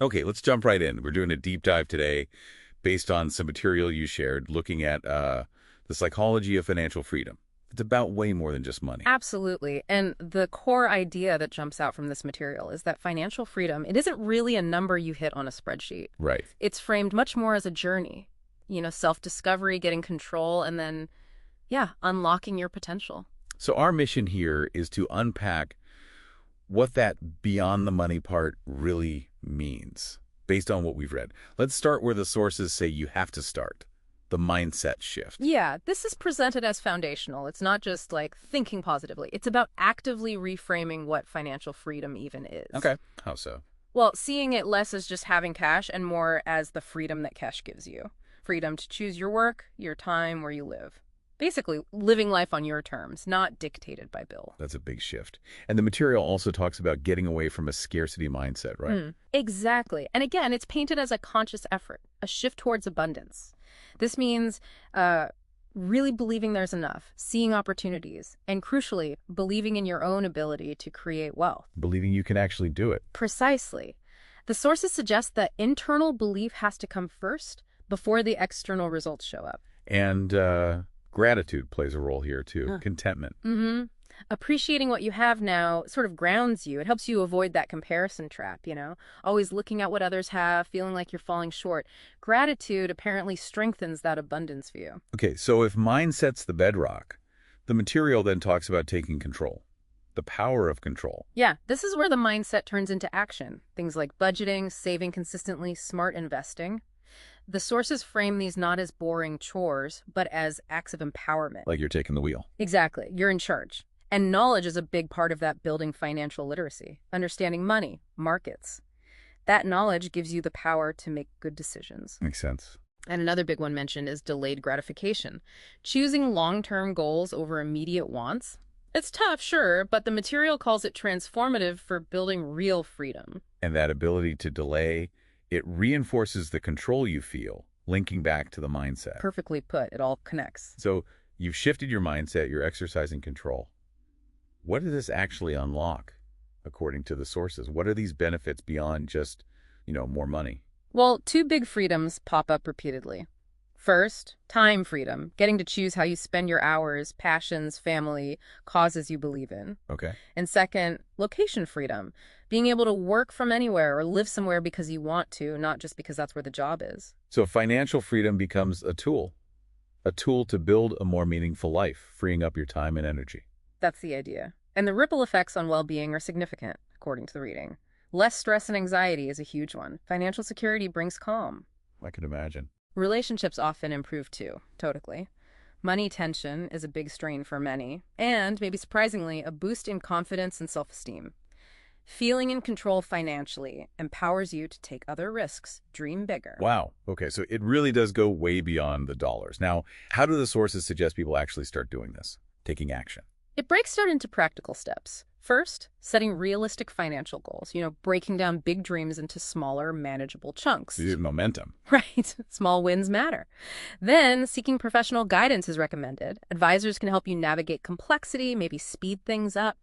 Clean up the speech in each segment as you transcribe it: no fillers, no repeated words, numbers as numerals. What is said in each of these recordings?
Okay, let's jump right in. We're doing a deep dive today based on some material you shared looking at the psychology of financial freedom. It's about way more than just money. Absolutely. And the core idea that jumps out from this material is that financial freedom, it isn't really a number you hit on a spreadsheet. Right. It's framed much more as a journey, self-discovery, getting control, and then, yeah, unlocking your potential. So our mission here is to unpack what that beyond the money part really means based on what we've read. Let's start where the sources say you have to start, the mindset shift. Yeah, this is presented as foundational. It's not just like thinking positively. It's about actively reframing what financial freedom even is. Okay. How so? Well, seeing it less as just having cash and more as the freedom that cash gives you. Freedom to choose your work, your time, where you live. Basically, living life on your terms, not dictated by Bill. That's a big shift. And the material also talks about getting away from a scarcity mindset, right? Exactly. And again, it's painted as a conscious effort, a shift towards abundance. This means really believing there's enough, seeing opportunities, and crucially, believing in your own ability to create wealth. Believing you can actually do it. Precisely. The sources suggest that internal belief has to come first before the external results show up. And gratitude plays a role here too. Huh. Contentment. Appreciating what you have now sort of grounds you. It helps you avoid that comparison trap, always looking at what others have, feeling like you're falling short. Gratitude apparently strengthens that abundance view. Okay, so if mindset's the bedrock, the material then talks about taking control, the power of control. Yeah, this is where the mindset turns into action. Things like budgeting, saving consistently, smart investing. The sources frame these not as boring chores, but as acts of empowerment. Like you're taking the wheel. Exactly. You're in charge. And knowledge is a big part of that building financial literacy, understanding money, markets. That knowledge gives you the power to make good decisions. Makes sense. And another big one mentioned is delayed gratification. Choosing long-term goals over immediate wants. It's tough, sure, but the material calls it transformative for building real freedom. And that ability to delay, it reinforces the control you feel, linking back to the mindset. Perfectly put. It all connects. So you've shifted your mindset, you're exercising control. What does this actually unlock, according to the sources? What are these benefits beyond just, more money? Well, two big freedoms pop up repeatedly. First, time freedom, getting to choose how you spend your hours, passions, family, causes you believe in. Okay. And second, location freedom, being able to work from anywhere or live somewhere because you want to, not just because that's where the job is. So financial freedom becomes a tool to build a more meaningful life, freeing up your time and energy. That's the idea. And the ripple effects on well-being are significant, according to the reading. Less stress and anxiety is a huge one. Financial security brings calm. I could imagine. Relationships often improve too, totally. Money tension is a big strain for many, and, maybe surprisingly, a boost in confidence and self-esteem. Feeling in control financially empowers you to take other risks, dream bigger. Wow. Okay, so it really does go way beyond the dollars. Now, how do the sources suggest people actually start doing this, taking action? It breaks down into practical steps. First, setting realistic financial goals, breaking down big dreams into smaller, manageable chunks. Momentum. Right. Small wins matter. Then, seeking professional guidance is recommended. Advisors can help you navigate complexity, maybe speed things up.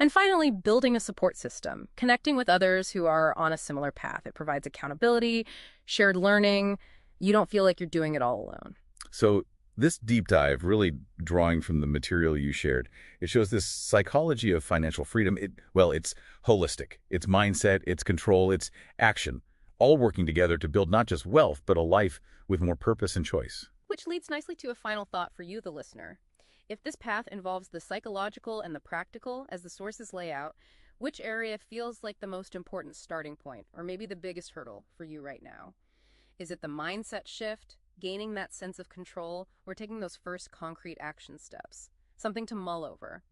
And finally, building a support system, connecting with others who are on a similar path. It provides accountability, shared learning. You don't feel like you're doing it all alone. So this deep dive, really drawing from the material you shared, it shows this psychology of financial freedom. It's holistic. It's mindset, it's control, it's action, all working together to build not just wealth, but a life with more purpose and choice. Which leads nicely to a final thought for you, the listener. If this path involves the psychological and the practical, as the sources lay out, which area feels like the most important starting point, or maybe the biggest hurdle for you right now? Is it the mindset shift, gaining that sense of control, or taking those first concrete action steps? Something to mull over.